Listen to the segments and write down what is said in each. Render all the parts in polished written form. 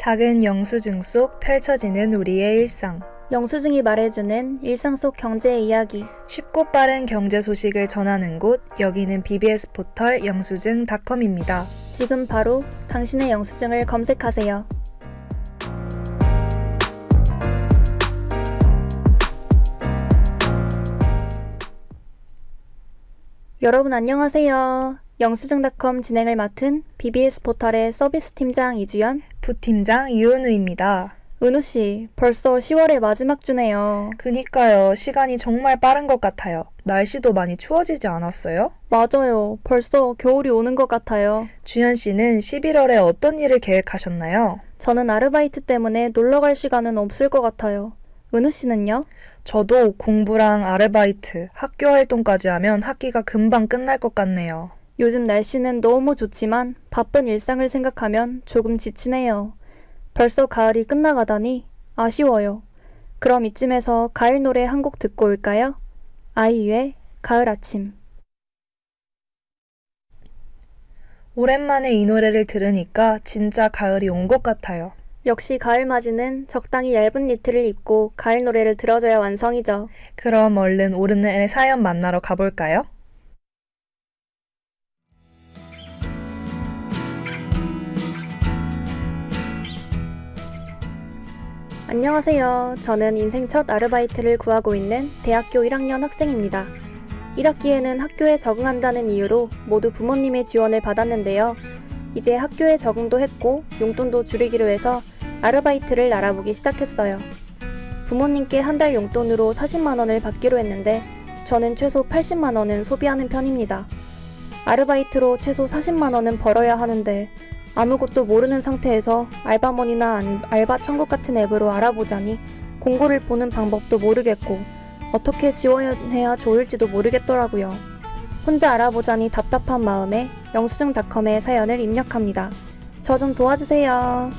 작은 영수증 속 펼쳐지는 우리의 일상. 영수증이 말해주는 일상 속 경제 이야기. 쉽고 빠른 경제 소식을 전하는 곳, 여기는 BBS 포털 영수증닷컴입니다. 지금 바로 당신의 영수증을 검색하세요. 여러분 안녕하세요. 영수증닷컴 진행을 맡은 BBS 포털의 서비스 팀장 이주연, 부팀장 이은우입니다. 은우씨, 벌써 10월의 마지막 주네요. 그니까요, 시간이 정말 빠른 것 같아요. 날씨도 많이 추워지지 않았어요? 맞아요. 벌써 겨울이 오는 것 같아요. 주연 씨는 11월에 어떤 일을 계획하셨나요? 저는 아르바이트 때문에 놀러 갈 시간은 없을 것 같아요. 은우씨는요? 저도 공부랑 아르바이트, 학교 활동까지 하면 학기가 금방 끝날 것 같네요. 요즘 날씨는 너무 좋지만 바쁜 일상을 생각하면 조금 지치네요. 벌써 가을이 끝나가다니 아쉬워요. 그럼 이쯤에서 가을 노래 한 곡 듣고 올까요? 아이유의 가을 아침. 오랜만에 이 노래를 들으니까 진짜 가을이 온 것 같아요. 역시 가을 맞이는 적당히 얇은 니트를 입고 가을 노래를 들어줘야 완성이죠. 그럼 얼른 오늘의 사연 만나러 가볼까요? 안녕하세요. 저는 인생 첫 아르바이트를 구하고 있는 대학교 1학년 학생입니다. 1학기에는 학교에 적응한다는 이유로 모두 부모님의 지원을 받았는데요. 이제 학교에 적응도 했고 용돈도 줄이기로 해서 아르바이트를 알아보기 시작했어요. 부모님께 한 달 용돈으로 40만 원을 받기로 했는데 저는 최소 80만 원은 소비하는 편입니다. 아르바이트로 최소 40만 원은 벌어야 하는데 아무것도 모르는 상태에서 알바몬이나 알바 천국 같은 앱으로 알아보자니 공고를 보는 방법도 모르겠고 어떻게 지원해야 좋을지도 모르겠더라고요. 혼자 알아보자니 답답한 마음에 영수증닷컴에 사연을 입력합니다. 저 좀 도와주세요.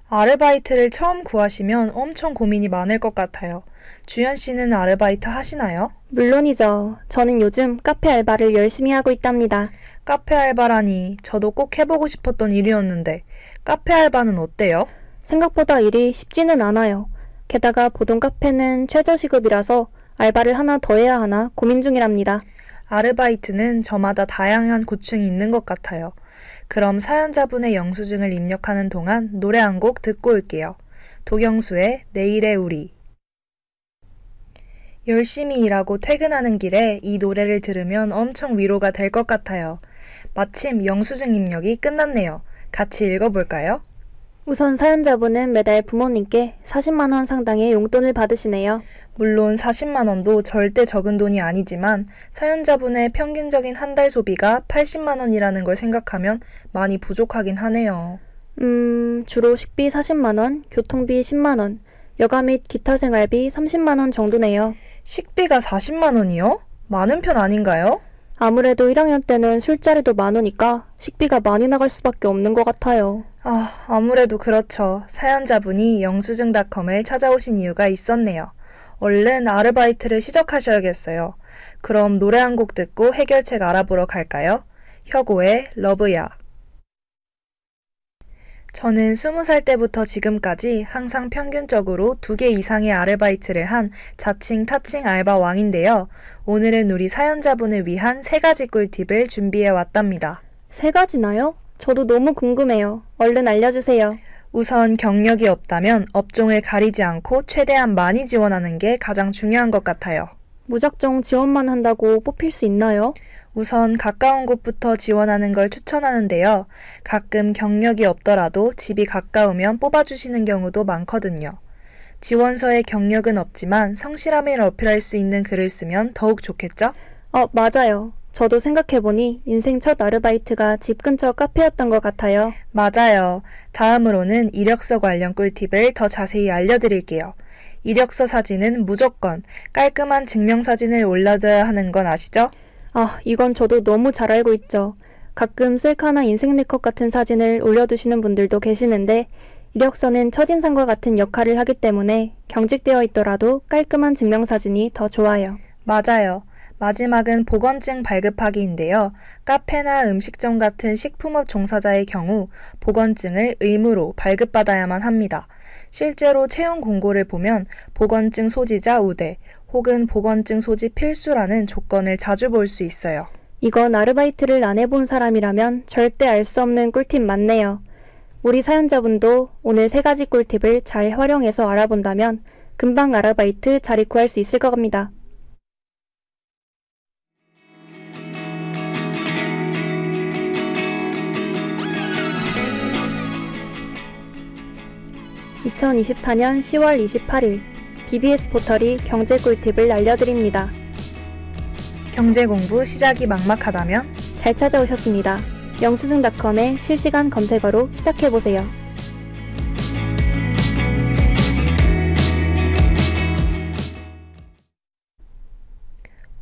아르바이트를 처음 구하시면 엄청 고민이 많을 것 같아요. 주연 씨는 아르바이트 하시나요? 물론이죠. 저는 요즘 카페 알바를 열심히 하고 있답니다. 카페 알바라니 저도 꼭 해보고 싶었던 일이었는데 카페 알바는 어때요? 생각보다 일이 쉽지는 않아요. 게다가 보통 카페는 최저시급이라서 알바를 하나 더 해야 하나 고민 중이랍니다. 아르바이트는 저마다 다양한 고충이 있는 것 같아요. 그럼 사연자분의 영수증을 입력하는 동안 노래 한 곡 듣고 올게요. 도경수의 내일의 우리. 열심히 일하고 퇴근하는 길에 이 노래를 들으면 엄청 위로가 될 것 같아요. 마침 영수증 입력이 끝났네요. 같이 읽어볼까요? 우선 사연자분은 매달 부모님께 40만 원 상당의 용돈을 받으시네요. 물론 40만 원도 절대 적은 돈이 아니지만 사연자분의 평균적인 한 달 소비가 80만 원이라는 걸 생각하면 많이 부족하긴 하네요. 주로 식비 40만 원, 교통비 10만 원, 여가 및 기타 생활비 30만 원 정도네요. 식비가 40만 원이요? 많은 편 아닌가요? 아무래도 1학년 때는 술자리도 많으니까 식비가 많이 나갈 수밖에 없는 것 같아요. 아무래도 그렇죠. 사연자분이 영수증닷컴을 찾아오신 이유가 있었네요. 얼른 아르바이트를 시작하셔야겠어요. 그럼 노래 한 곡 듣고 해결책 알아보러 갈까요? 혁오의 러브야. 저는 20살 때부터 지금까지 항상 평균적으로 2개 이상의 아르바이트를 한 자칭 타칭 알바 왕인데요. 오늘은 우리 사연자분을 위한 3가지 꿀팁을 준비해 왔답니다. 3가지나요? 저도 너무 궁금해요. 얼른 알려주세요. 우선 경력이 없다면 업종을 가리지 않고 최대한 많이 지원하는 게 가장 중요한 것 같아요. 무작정 지원만 한다고 뽑힐 수 있나요? 우선 가까운 곳부터 지원하는 걸 추천하는데요. 가끔 경력이 없더라도 집이 가까우면 뽑아주시는 경우도 많거든요. 지원서에 경력은 없지만 성실함을 어필할 수 있는 글을 쓰면 더욱 좋겠죠? 맞아요. 저도 생각해보니 인생 첫 아르바이트가 집 근처 카페였던 것 같아요. 맞아요. 다음으로는 이력서 관련 꿀팁을 더 자세히 알려드릴게요. 이력서 사진은 무조건 깔끔한 증명사진을 올려둬야 하는 건 아시죠? 이건 저도 너무 잘 알고 있죠. 가끔 셀카나 인생 네컷 같은 사진을 올려두시는 분들도 계시는데 이력서는 첫인상과 같은 역할을 하기 때문에 경직되어 있더라도 깔끔한 증명사진이 더 좋아요. 맞아요. 마지막은 보건증 발급하기인데요. 카페나 음식점 같은 식품업 종사자의 경우 보건증을 의무로 발급받아야만 합니다. 실제로 채용 공고를 보면 보건증 소지자 우대 혹은 보건증 소지 필수라는 조건을 자주 볼 수 있어요. 이건 아르바이트를 안 해본 사람이라면 절대 알 수 없는 꿀팁 맞네요. 우리 사연자분도 오늘 3가지 꿀팁을 잘 활용해서 알아본다면 금방 아르바이트 자리 구할 수 있을 겁니다. (2024년 10월 28일) BBS 포털이 경제 꿀팁을 알려드립니다. 경제 공부 시작이 막막하다면 잘 찾아오셨습니다. 영수증닷컴의 실시간 검색어로 시작해보세요.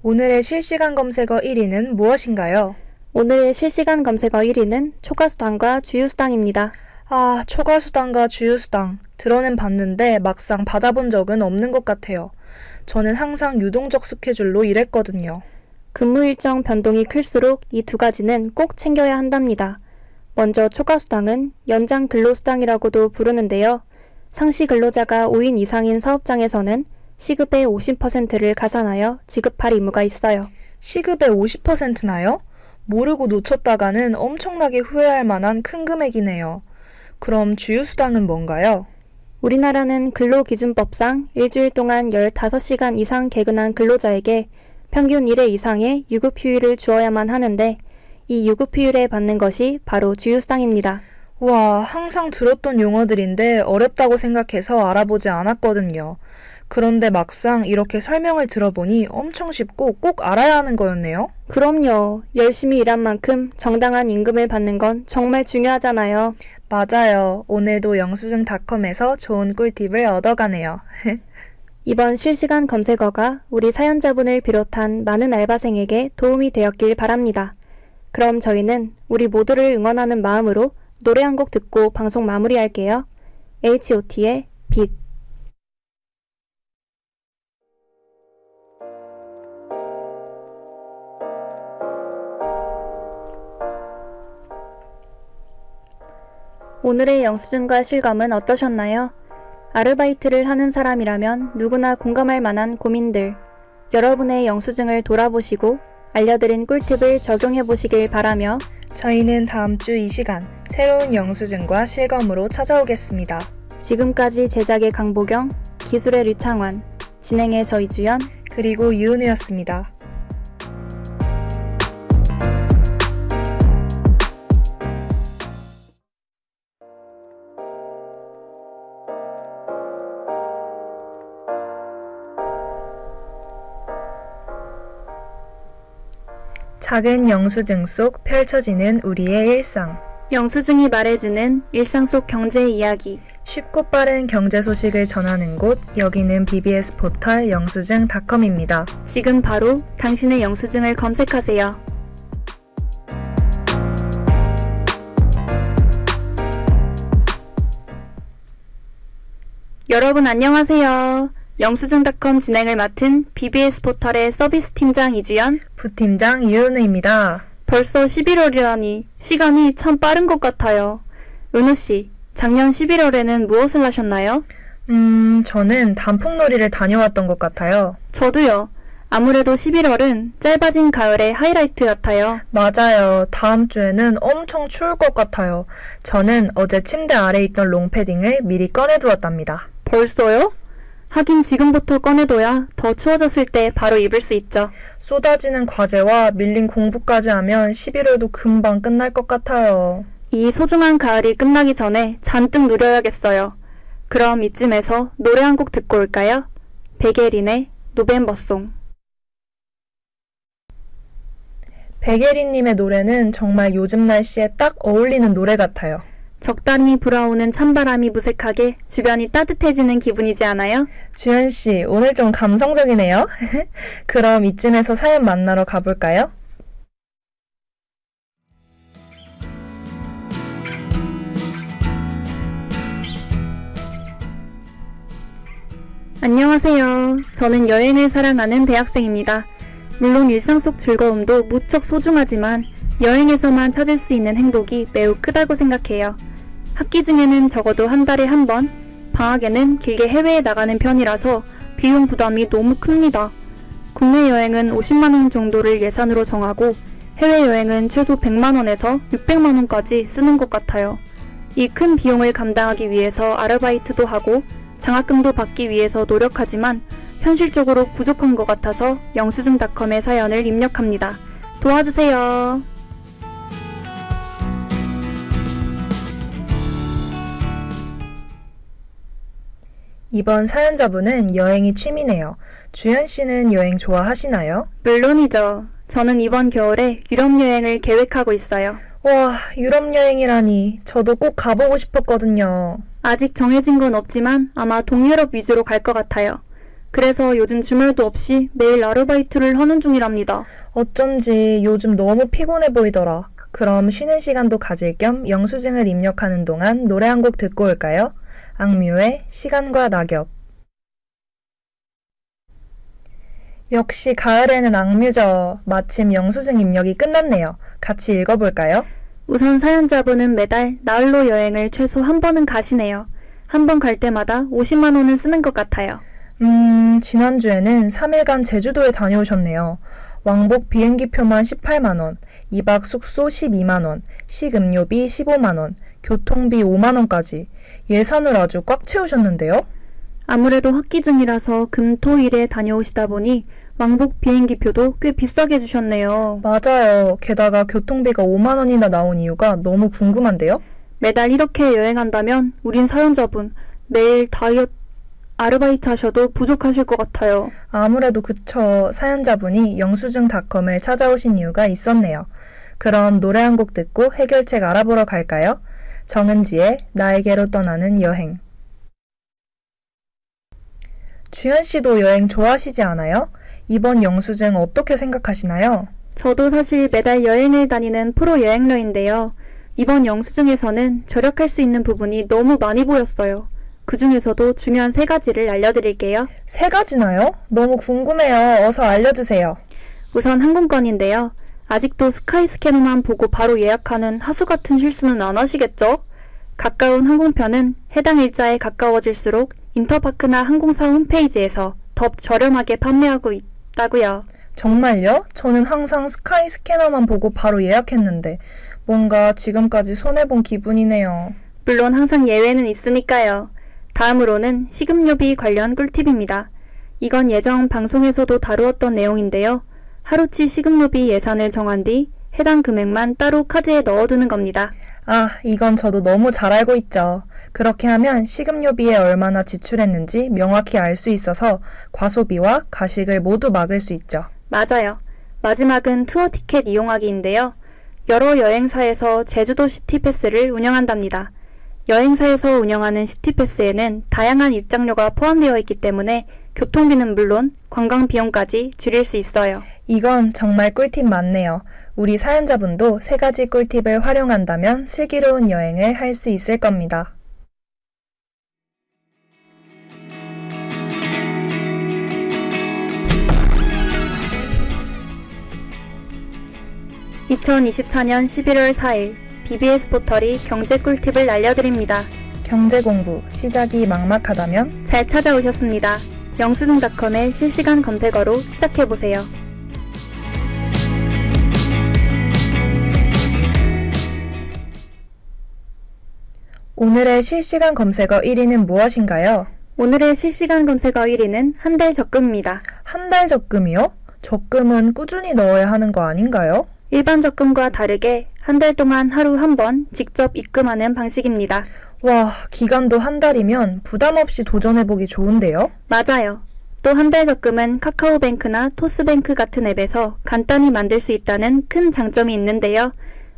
오늘의 실시간 검색어 1위는 무엇인가요? 오늘의 실시간 검색어 1위는 초과수당과 주유수당입니다. 아, 초과수당과 주유수당. 들어는 봤는데 막상 받아본 적은 없는 것 같아요. 저는 항상 유동적 스케줄로 일했거든요. 근무 일정 변동이 클수록 이 2가지는 꼭 챙겨야 한답니다. 먼저 초과수당은 연장 근로수당이라고도 부르는데요. 상시 근로자가 5인 이상인 사업장에서는 시급의 50%를 가산하여 지급할 의무가 있어요. 시급의 50%나요? 모르고 놓쳤다가는 엄청나게 후회할 만한 큰 금액이네요. 그럼 주유수당은 뭔가요? 우리나라는 근로기준법상 일주일 동안 15시간 이상 개근한 근로자에게 평균 1회 이상의 유급휴일을 주어야만 하는데 이 유급휴일에 받는 것이 바로 주유수당입니다. 와, 항상 들었던 용어들인데 어렵다고 생각해서 알아보지 않았거든요. 그런데 막상 이렇게 설명을 들어보니 엄청 쉽고 꼭 알아야 하는 거였네요. 그럼요. 열심히 일한 만큼 정당한 임금을 받는 건 정말 중요하잖아요. 맞아요. 오늘도 영수증닷컴에서 좋은 꿀팁을 얻어가네요. 이번 실시간 검색어가 우리 사연자분을 비롯한 많은 알바생에게 도움이 되었길 바랍니다. 그럼 저희는 우리 모두를 응원하는 마음으로 노래 한 곡 듣고 방송 마무리할게요. H.O.T의 빛. 오늘의 영수증과 실감은 어떠셨나요? 아르바이트를 하는 사람이라면 누구나 공감할 만한 고민들, 여러분의 영수증을 돌아보시고 알려드린 꿀팁을 적용해보시길 바라며 저희는 다음 주 이 시간 새로운 영수증과 실검으로 찾아오겠습니다. 지금까지 제작의 강보경, 기술의 류창환, 진행의 저 이주연, 그리고 유은우였습니다. 작은 영수증 속 펼쳐지는 우리의 일상. 영수증이 말해주는 일상 속 경제 이야기. 쉽고 빠른 경제 소식을 전하는 곳, 여기는 BBS 포털 영수증닷컴입니다. 지금 바로 당신의 영수증을 검색하세요. 여러분 안녕하세요. 영수증닷컴 진행을 맡은 BBS 포털의 서비스 팀장 이주연, 부팀장 이은우입니다. 벌써 11월이라니 시간이 참 빠른 것 같아요. 은우씨, 작년 11월에는 무엇을 하셨나요? 저는 단풍놀이를 다녀왔던 것 같아요. 저도요. 아무래도 11월은 짧아진 가을의 하이라이트 같아요. 맞아요. 다음 주에는 엄청 추울 것 같아요. 저는 어제 침대 아래 있던 롱패딩을 미리 꺼내두었답니다. 벌써요? 하긴 지금부터 꺼내둬야 더 추워졌을 때 바로 입을 수 있죠. 쏟아지는 과제와 밀린 공부까지 하면 11월도 금방 끝날 것 같아요. 이 소중한 가을이 끝나기 전에 잔뜩 누려야겠어요. 그럼 이쯤에서 노래 한 곡 듣고 올까요? 백예린의 노벰버송. 백예린님의 노래는 정말 요즘 날씨에 딱 어울리는 노래 같아요. 적당히 불어오는 찬바람이 무색하게 주변이 따뜻해지는 기분이지 않아요? 주연씨, 오늘 좀 감성적이네요. 그럼 이쯤에서 사연 만나러 가볼까요? 안녕하세요. 저는 여행을 사랑하는 대학생입니다. 물론 일상 속 즐거움도 무척 소중하지만 여행에서만 찾을 수 있는 행복이 매우 크다고 생각해요. 학기 중에는 적어도 한 달에 한 번, 방학에는 길게 해외에 나가는 편이라서 비용 부담이 너무 큽니다. 국내 여행은 50만 원 정도를 예산으로 정하고 해외여행은 최소 100만 원에서 600만 원까지 쓰는 것 같아요. 이 큰 비용을 감당하기 위해서 아르바이트도 하고 장학금도 받기 위해서 노력하지만 현실적으로 부족한 것 같아서 영수증닷컴에 사연을 입력합니다. 도와주세요. 이번 사연자분은 여행이 취미네요. 주연 씨는 여행 좋아하시나요? 물론이죠. 저는 이번 겨울에 유럽 여행을 계획하고 있어요. 와, 유럽 여행이라니. 저도 꼭 가보고 싶었거든요. 아직 정해진 건 없지만 아마 동유럽 위주로 갈 것 같아요. 그래서 요즘 주말도 없이 매일 아르바이트를 하는 중이랍니다. 어쩐지 요즘 너무 피곤해 보이더라. 그럼 쉬는 시간도 가질 겸 영수증을 입력하는 동안 노래 한 곡 듣고 올까요? 악뮤의 시간과 낙엽. 역시 가을에는 악뮤죠. 마침 영수증 입력이 끝났네요. 같이 읽어볼까요? 우선 사연자분은 매달 나흘로 여행을 최소 한 번은 가시네요. 한 번 갈 때마다 50만 원은 쓰는 것 같아요. 지난주에는 3일간 제주도에 다녀오셨네요. 왕복 비행기표만 18만 원, 2박 숙소 12만 원, 식음료비 15만 원, 교통비 5만 원까지 예산을 아주 꽉 채우셨는데요? 아무래도 학기 중이라서 금, 토, 일에 다녀오시다 보니 왕복 비행기표도 꽤 비싸게 주셨네요. 맞아요. 게다가 교통비가 5만 원이나 나온 이유가 너무 궁금한데요? 매달 이렇게 여행한다면 우린 사연자분 매일 아르바이트 하셔도 부족하실 것 같아요. 아무래도 그쵸. 사연자분이 영수증닷컴을 찾아오신 이유가 있었네요. 그럼 노래 한 곡 듣고 해결책 알아보러 갈까요? 정은지의 나에게로 떠나는 여행. 주연 씨도 여행 좋아하시지 않아요? 이번 영수증 어떻게 생각하시나요? 저도 사실 매달 여행을 다니는 프로 여행러인데요. 이번 영수증에서는 절약할 수 있는 부분이 너무 많이 보였어요. 그 중에서도 중요한 3가지를 알려드릴게요. 3가지나요? 너무 궁금해요. 어서 알려주세요. 우선 항공권인데요. 아직도 스카이스캐너만 보고 바로 예약하는 하수 같은 실수는 안 하시겠죠? 가까운 항공편은 해당 일자에 가까워질수록 인터파크나 항공사 홈페이지에서 더 저렴하게 판매하고 있다고요. 정말요? 저는 항상 스카이 스캐너만 보고 바로 예약했는데 뭔가 지금까지 손해본 기분이네요. 물론 항상 예외는 있으니까요. 다음으로는 식음료비 관련 꿀팁입니다. 이건 예전 방송에서도 다루었던 내용인데요. 하루치 식음료비 예산을 정한 뒤 해당 금액만 따로 카드에 넣어두는 겁니다. 아, 이건 저도 너무 잘 알고 있죠. 그렇게 하면 식음료비에 얼마나 지출했는지 명확히 알 수 있어서 과소비와 가식을 모두 막을 수 있죠. 맞아요. 마지막은 투어 티켓 이용하기인데요. 여러 여행사에서 제주도 시티패스를 운영한답니다. 여행사에서 운영하는 시티패스에는 다양한 입장료가 포함되어 있기 때문에 교통비는 물론 관광 비용까지 줄일 수 있어요. 이건 정말 꿀팁 맞네요. 우리 사연자분도 3가지 꿀팁을 활용한다면 슬기로운 여행을 할 수 있을 겁니다. (2024년 11월 4일) BBS 포털이 경제 꿀팁을 알려드립니다. 경제 공부 시작이 막막하다면 잘 찾아오셨습니다. 영수증닷컴의 실시간 검색어로 시작해보세요. 오늘의 실시간 검색어 1위는 무엇인가요? 오늘의 실시간 검색어 1위는 한 달 적금입니다. 한 달 적금이요? 적금은 꾸준히 넣어야 하는 거 아닌가요? 일반 적금과 다르게 한 달 동안 하루 한 번 직접 입금하는 방식입니다. 와, 기간도 한 달이면 부담 없이 도전해보기 좋은데요? 맞아요. 또 한 달 적금은 카카오뱅크나 토스뱅크 같은 앱에서 간단히 만들 수 있다는 큰 장점이 있는데요.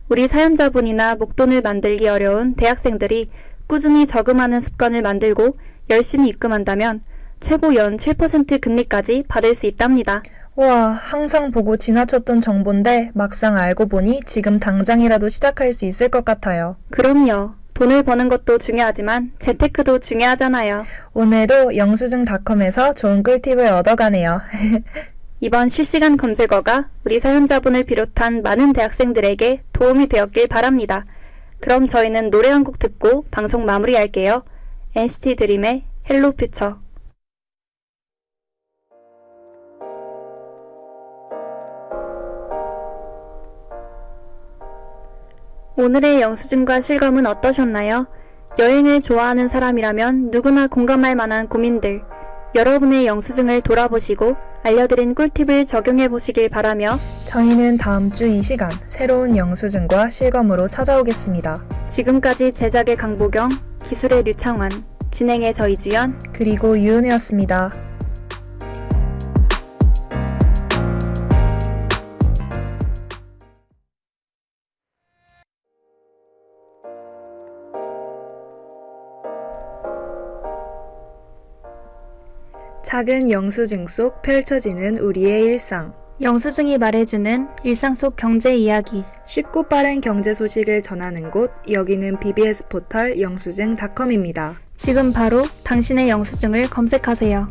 우리 사연자분이나 목돈을 만들기 어려운 대학생들이 꾸준히 저금하는 습관을 만들고 열심히 입금한다면 최고 연 7% 금리까지 받을 수 있답니다. 와, 항상 보고 지나쳤던 정보인데 막상 알고 보니 지금 당장이라도 시작할 수 있을 것 같아요. 그럼요. 돈을 버는 것도 중요하지만 재테크도 중요하잖아요. 오늘도 영수증닷컴에서 좋은 꿀팁을 얻어가네요. 이번 실시간 검색어가 우리 사연자분을 비롯한 많은 대학생들에게 도움이 되었길 바랍니다. 그럼 저희는 노래 한 곡 듣고 방송 마무리할게요. NCT 드림의 헬로 퓨처. 오늘의 영수증과 실검은 어떠셨나요? 여행을 좋아하는 사람이라면 누구나 공감할 만한 고민들, 여러분의 영수증을 돌아보시고 알려드린 꿀팁을 적용해 보시길 바라며 저희는 다음 주 이 시간 새로운 영수증과 실검으로 찾아오겠습니다. 지금까지 제작의 강보경, 기술의 류창환, 진행의 저 이주연, 그리고 유은혜였습니다. 작은 영수증 속 펼쳐지는 우리의 일상. 영수증이 말해주는 일상 속 경제 이야기. 쉽고 빠른 경제 소식을 전하는 곳, 여기는 BBS 포털 영수증닷컴입니다. 지금 바로 당신의 영수증을 검색하세요.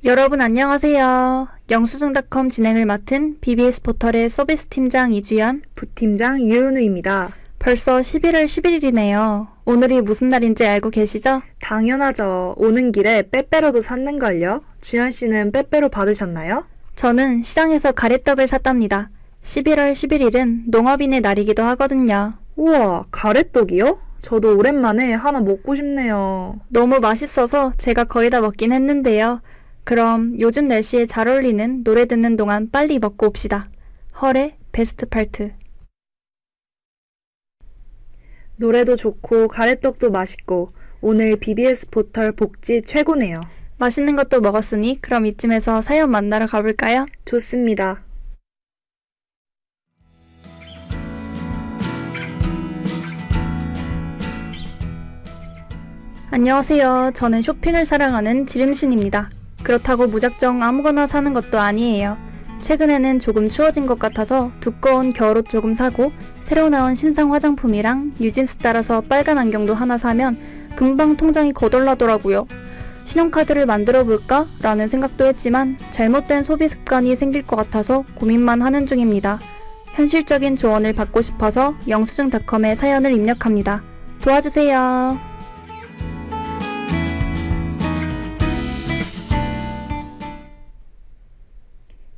여러분 안녕하세요. 영수증닷컴 진행을 맡은 BBS 포털의 서비스 팀장 이주연, 부팀장 유은우입니다. 벌써 11월 11일이네요. 오늘이 무슨 날인지 알고 계시죠? 당연하죠. 오는 길에 빼빼로도 샀는걸요. 주연 씨는 빼빼로 받으셨나요? 저는 시장에서 가래떡을 샀답니다. 11월 11일은 농업인의 날이기도 하거든요. 우와, 가래떡이요? 저도 오랜만에 하나 먹고 싶네요. 너무 맛있어서 제가 거의 다 먹긴 했는데요. 그럼 요즘 날씨에 잘 어울리는 노래 듣는 동안 빨리 먹고 옵시다. 헐의 베스트 파트. 노래도 좋고 가래떡도 맛있고 오늘 BBS 포털 복지 최고네요. 맛있는 것도 먹었으니 그럼 이쯤에서 사연 만나러 가볼까요? 좋습니다. 안녕하세요. 저는 쇼핑을 사랑하는 지름신입니다. 그렇다고 무작정 아무거나 사는 것도 아니에요. 최근에는 조금 추워진 것 같아서 두꺼운 겨울옷 조금 사고 새로 나온 신상 화장품이랑 뉴진스 따라서 빨간 안경도 하나 사면 금방 통장이 거덜나더라고요. 신용카드를 만들어 볼까? 라는 생각도 했지만 잘못된 소비 습관이 생길 것 같아서 고민만 하는 중입니다. 현실적인 조언을 받고 싶어서 영수증닷컴에 사연을 입력합니다. 도와주세요.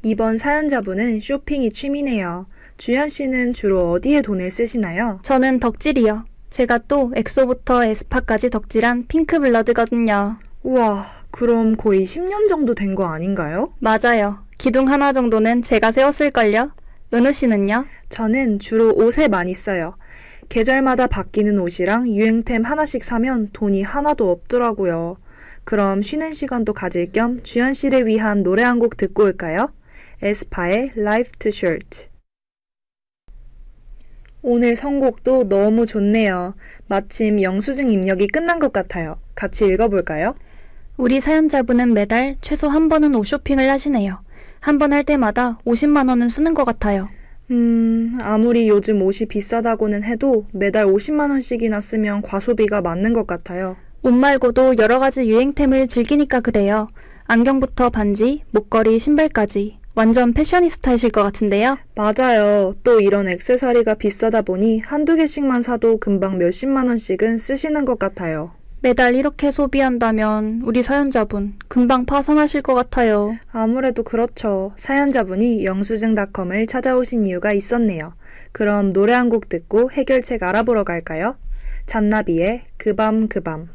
이번 사연자분은 쇼핑이 취미네요. 주연 씨는 주로 어디에 돈을 쓰시나요? 저는 덕질이요. 제가 또 엑소부터 에스파까지 덕질한 핑크블러드거든요. 우와, 그럼 거의 10년 정도 된 거 아닌가요? 맞아요. 기둥 하나 정도는 제가 세웠을걸요? 은우 씨는요? 저는 주로 옷에 많이 써요. 계절마다 바뀌는 옷이랑 유행템 하나씩 사면 돈이 하나도 없더라고요. 그럼 쉬는 시간도 가질 겸 주연 씨를 위한 노래 한 곡 듣고 올까요? 에스파의 Life Too Short. 오늘 선곡도 너무 좋네요. 마침 영수증 입력이 끝난 것 같아요. 같이 읽어볼까요? 우리 사연자분은 매달 최소 한 번은 옷 쇼핑을 하시네요. 한 번 할 때마다 50만 원은 쓰는 것 같아요. 아무리 요즘 옷이 비싸다고는 해도 매달 50만 원씩이나 쓰면 과소비가 맞는 것 같아요. 옷 말고도 여러 가지 유행템을 즐기니까 그래요. 안경부터 반지, 목걸이, 신발까지. 완전 패셔니스타이실 것 같은데요? 맞아요. 또 이런 액세서리가 비싸다 보니 한두 개씩만 사도 금방 몇십만 원씩은 쓰시는 것 같아요. 매달 이렇게 소비한다면 우리 사연자분 금방 파산하실 것 같아요. 아무래도 그렇죠. 사연자분이 영수증닷컴을 찾아오신 이유가 있었네요. 그럼 노래 한 곡 듣고 해결책 알아보러 갈까요? 잔나비의 그 밤 그 밤.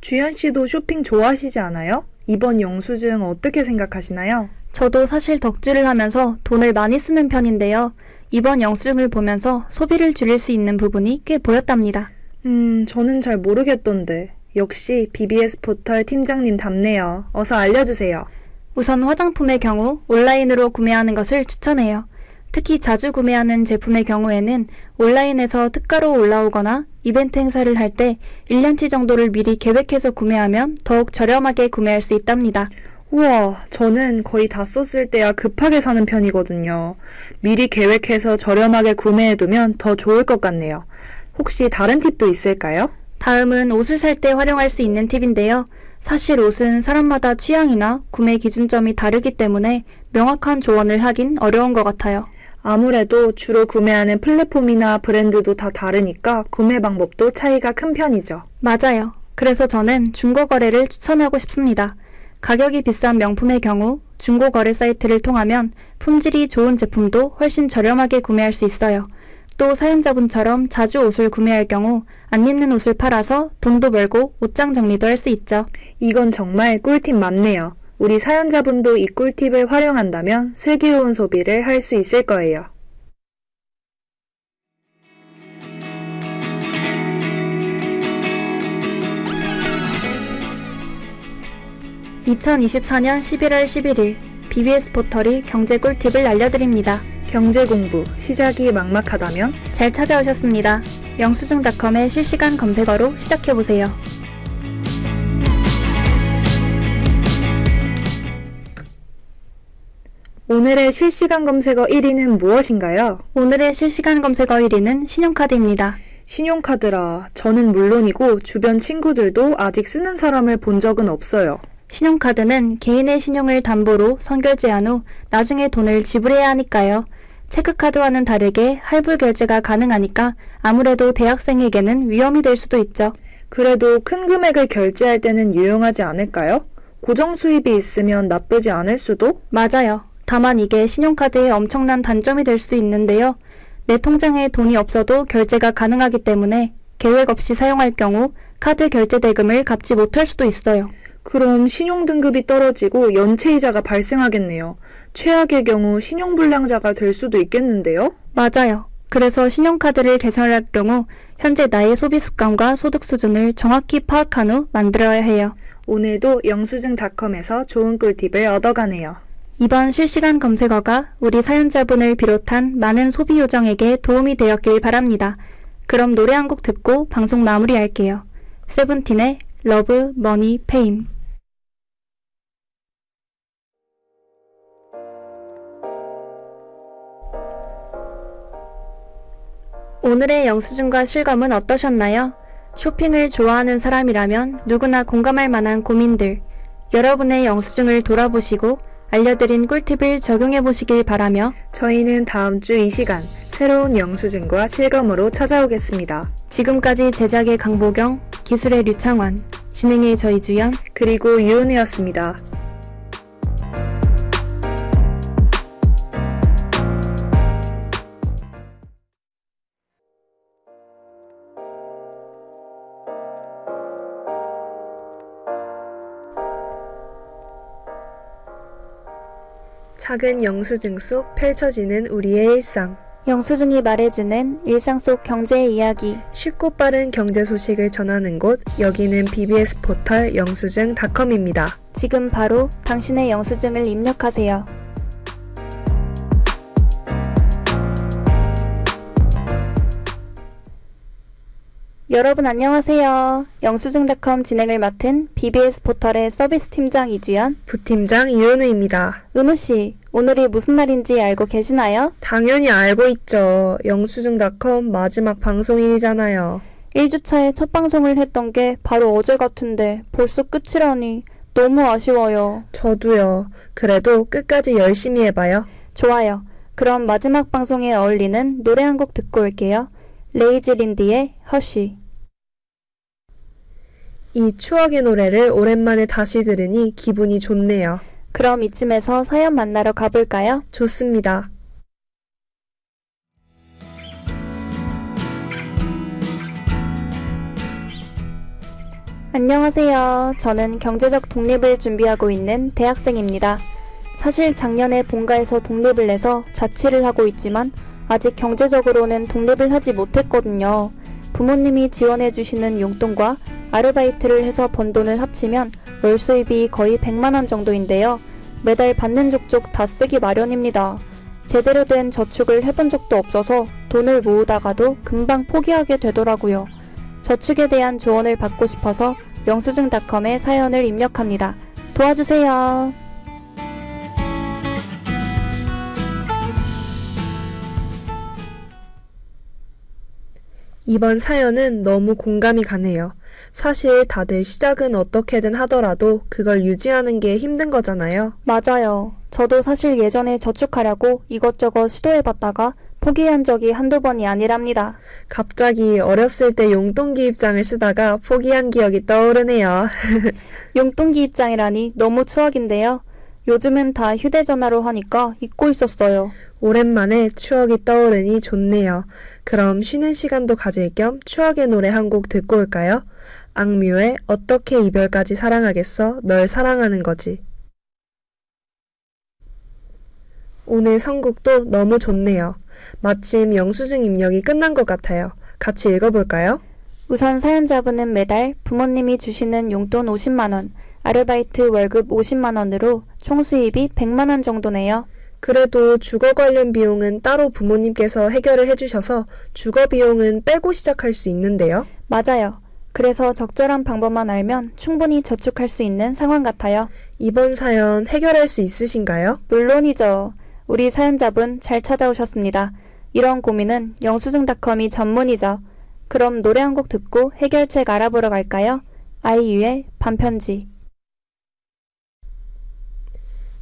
주연 씨도 쇼핑 좋아하시지 않아요? 이번 영수증 어떻게 생각하시나요? 저도 사실 덕질을 하면서 돈을 많이 쓰는 편인데요. 이번 영수증을 보면서 소비를 줄일 수 있는 부분이 꽤 보였답니다. 저는 잘 모르겠던데. 역시 BBS 포털 팀장님 답네요. 어서 알려주세요. 우선 화장품의 경우 온라인으로 구매하는 것을 추천해요. 특히 자주 구매하는 제품의 경우에는 온라인에서 특가로 올라오거나 이벤트 행사를 할 때 1년치 정도를 미리 계획해서 구매하면 더욱 저렴하게 구매할 수 있답니다. 우와, 저는 거의 다 썼을 때야 급하게 사는 편이거든요. 미리 계획해서 저렴하게 구매해두면 더 좋을 것 같네요. 혹시 다른 팁도 있을까요? 다음은 옷을 살 때 활용할 수 있는 팁인데요. 사실 옷은 사람마다 취향이나 구매 기준점이 다르기 때문에 명확한 조언을 하긴 어려운 것 같아요. 아무래도 주로 구매하는 플랫폼이나 브랜드도 다 다르니까 구매 방법도 차이가 큰 편이죠. 맞아요. 그래서 저는 중고 거래를 추천하고 싶습니다. 가격이 비싼 명품의 경우 중고 거래 사이트를 통하면 품질이 좋은 제품도 훨씬 저렴하게 구매할 수 있어요. 또 사연자분처럼 자주 옷을 구매할 경우 안 입는 옷을 팔아서 돈도 벌고 옷장 정리도 할 수 있죠. 이건 정말 꿀팁 맞네요. 우리 사연자분도 이 꿀팁을 활용한다면 슬기로운 소비를 할 수 있을 거예요. (2024년 11월 11일) BBS 포털이 경제 꿀팁을 알려드립니다. 경제 공부 시작이 막막하다면 잘 찾아오셨습니다. 영수증닷컴의 실시간 검색어로 시작해보세요. 오늘의 실시간 검색어 1위는 무엇인가요? 오늘의 실시간 검색어 1위는 신용카드입니다. 신용카드라 저는 물론이고 주변 친구들도 아직 쓰는 사람을 본 적은 없어요. 신용카드는 개인의 신용을 담보로 선결제한 후 나중에 돈을 지불해야 하니까요. 체크카드와는 다르게 할부 결제가 가능하니까 아무래도 대학생에게는 위험이 될 수도 있죠. 그래도 큰 금액을 결제할 때는 유용하지 않을까요? 고정 수입이 있으면 나쁘지 않을 수도? 맞아요. 다만 이게 신용카드의 엄청난 단점이 될 수 있는데요. 내 통장에 돈이 없어도 결제가 가능하기 때문에 계획 없이 사용할 경우 카드 결제 대금을 갚지 못할 수도 있어요. 그럼 신용등급이 떨어지고 연체이자가 발생하겠네요. 최악의 경우 신용불량자가 될 수도 있겠는데요? 맞아요. 그래서 신용카드를 개설할 경우 현재 나의 소비 습관과 소득 수준을 정확히 파악한 후 만들어야 해요. 오늘도 영수증닷컴에서 좋은 꿀팁을 얻어가네요. 이번 실시간 검색어가 우리 사연자분을 비롯한 많은 소비 요정에게 도움이 되었길 바랍니다. 그럼 노래 한 곡 듣고 방송 마무리할게요. 세븐틴의 러브, 머니, 페임. 오늘의 영수증과 실검은 어떠셨나요? 쇼핑을 좋아하는 사람이라면 누구나 공감할 만한 고민들, 여러분의 영수증을 돌아보시고 알려드린 꿀팁을 적용해보시길 바라며 저희는 다음 주 이 시간 새로운 영수증과 실검으로 찾아오겠습니다. 지금까지 제작의 강보경, 기술의 류창환, 진행의 저희 주연, 그리고 유은혜였습니다. 작은 영수증 속 펼쳐지는 우리의 일상. 영수증이 말해주는 일상 속 경제 이야기. 쉽고 빠른 경제 소식을 전하는 곳, 여기는 BBS 포털 영수증닷컴입니다. 지금 바로 당신의 영수증을 입력하세요. 여러분 안녕하세요. 영수증닷컴 진행을 맡은 BBS 포털의 서비스 팀장 이주연, 부팀장 이은우입니다. 은우씨, 오늘이 무슨 날인지 알고 계시나요? 당연히 알고 있죠. 영수증닷컴 마지막 방송일이잖아요. 1주차에 첫 방송을 했던 게 바로 어제 같은데 벌써 끝이라니 너무 아쉬워요. 저도요. 그래도 끝까지 열심히 해봐요. 좋아요. 그럼 마지막 방송에 어울리는 노래 한 곡 듣고 올게요. 레이즈 린디의 허쉬. 이 추억의 노래를 오랜만에 다시 들으니 기분이 좋네요. 그럼 이쯤에서 사연 만나러 가볼까요? 좋습니다. 안녕하세요. 저는 경제적 독립을 준비하고 있는 대학생입니다. 사실 작년에 본가에서 독립을 내서 자취를 하고 있지만 아직 경제적으로는 독립을 하지 못했거든요. 부모님이 지원해주시는 용돈과 아르바이트를 해서 번 돈을 합치면 월 수입이 거의 100만 원 정도인데요. 매달 받는 족족 다 쓰기 마련입니다. 제대로 된 저축을 해본 적도 없어서 돈을 모으다가도 금방 포기하게 되더라고요. 저축에 대한 조언을 받고 싶어서 영수증닷컴에 사연을 입력합니다. 도와주세요. 이번 사연은 너무 공감이 가네요. 사실 다들 시작은 어떻게든 하더라도 그걸 유지하는 게 힘든 거잖아요. 맞아요. 저도 사실 예전에 저축하려고 이것저것 시도해봤다가 포기한 적이 한두 번이 아니랍니다. 갑자기 어렸을 때 용돈기 입장을 쓰다가 포기한 기억이 떠오르네요. 용돈기 입장이라니 너무 추억인데요. 요즘은 다 휴대전화로 하니까 잊고 있었어요. 오랜만에 추억이 떠오르니 좋네요. 그럼 쉬는 시간도 가질 겸 추억의 노래 한 곡 듣고 올까요? 악뮤의 어떻게 이별까지 사랑하겠어? 널 사랑하는 거지. 오늘 선곡도 너무 좋네요. 마침 영수증 입력이 끝난 것 같아요. 같이 읽어볼까요? 우선 사연자분은 매달 부모님이 주시는 용돈 50만원, 아르바이트 월급 50만원으로 총 수입이 100만원 정도네요. 그래도 주거 관련 비용은 따로 부모님께서 해결을 해주셔서 주거 비용은 빼고 시작할 수 있는데요. 맞아요. 그래서 적절한 방법만 알면 충분히 저축할 수 있는 상황 같아요. 이번 사연 해결할 수 있으신가요? 물론이죠. 우리 사연자분 잘 찾아오셨습니다. 이런 고민은 영수증닷컴이 전문이죠. 그럼 노래 한 곡 듣고 해결책 알아보러 갈까요? 아이유의 반편지.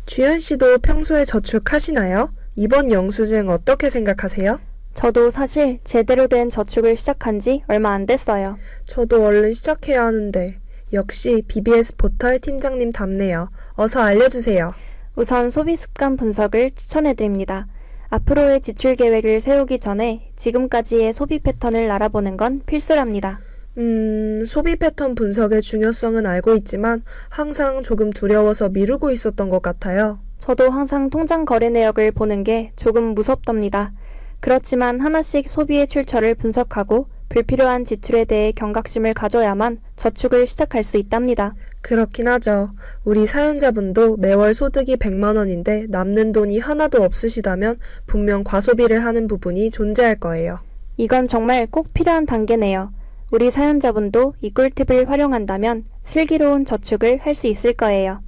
주연 씨도 평소에 저축하시나요? 이번 영수증 어떻게 생각하세요? 저도 사실 제대로 된 저축을 시작한 지 얼마 안 됐어요. 저도 얼른 시작해야 하는데 역시 BBS 포털 팀장님 답네요. 어서 알려주세요. 우선 소비 습관 분석을 추천해드립니다. 앞으로의 지출 계획을 세우기 전에 지금까지의 소비 패턴을 알아보는 건 필수랍니다. 소비 패턴 분석의 중요성은 알고 있지만 항상 조금 두려워서 미루고 있었던 것 같아요. 저도 항상 통장 거래 내역을 보는 게 조금 무섭답니다. 그렇지만 하나씩 소비의 출처를 분석하고 불필요한 지출에 대해 경각심을 가져야만 저축을 시작할 수 있답니다. 그렇긴 하죠. 우리 사연자분도 매월 소득이 100만 원인데 남는 돈이 하나도 없으시다면 분명 과소비를 하는 부분이 존재할 거예요. 이건 정말 꼭 필요한 단계네요. 우리 사연자분도 이 꿀팁을 활용한다면 슬기로운 저축을 할 수 있을 거예요.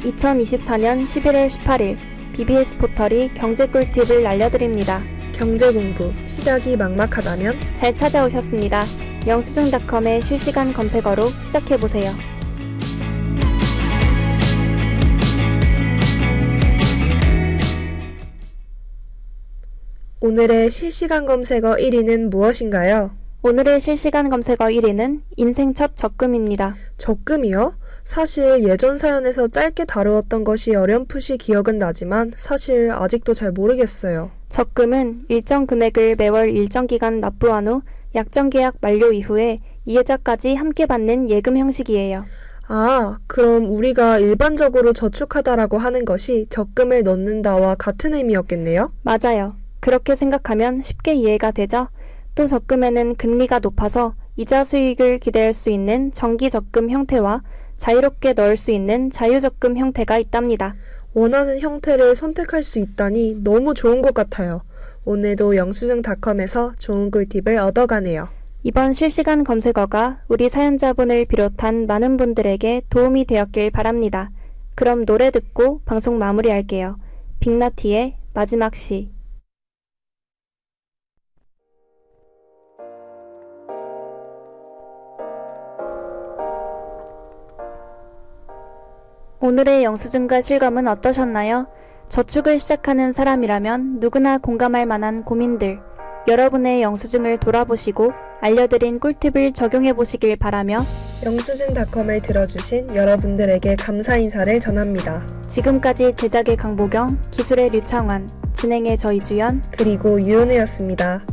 (2024년 11월 18일) BBS 포털이 경제 꿀팁을 알려드립니다. 경제 공부 시작이 막막하다면 잘 찾아오셨습니다. 영수증닷컴의 실시간 검색어로 시작해보세요. 오늘의 실시간 검색어 1위는 무엇인가요? 오늘의 실시간 검색어 1위는 인생 첫 적금입니다. 적금이요? 사실 예전 사연에서 짧게 다루었던 것이 어렴풋이 기억은 나지만 사실 아직도 잘 모르겠어요. 적금은 일정 금액을 매월 일정 기간 납부한 후 약정 계약 만료 이후에 이해자까지 함께 받는 예금 형식이에요. 아, 그럼 우리가 일반적으로 저축하다라고 하는 것이 적금을 넣는다와 같은 의미였겠네요? 맞아요. 그렇게 생각하면 쉽게 이해가 되죠? 또 적금에는 금리가 높아서 이자 수익을 기대할 수 있는 정기 적금 형태와 자유롭게 넣을 수 있는 자유적금 형태가 있답니다. 원하는 형태를 선택할 수 있다니 너무 좋은 것 같아요. 오늘도 영수증닷컴에서 좋은 꿀팁을 얻어가네요. 이번 실시간 검색어가 우리 사연자분을 비롯한 많은 분들에게 도움이 되었길 바랍니다. 그럼 노래 듣고 방송 마무리할게요. 빅나티의 마지막 시. 오늘의 영수증과 실감은 어떠셨나요? 저축을 시작하는 사람이라면 누구나 공감할 만한 고민들, 여러분의 영수증을 돌아보시고 알려드린 꿀팁을 적용해보시길 바라며 영수증닷컴을 들어주신 여러분들에게 감사 인사를 전합니다. 지금까지 제작의 강보경, 기술의 류창환, 진행의 저이주연, 그리고 유은혜였습니다.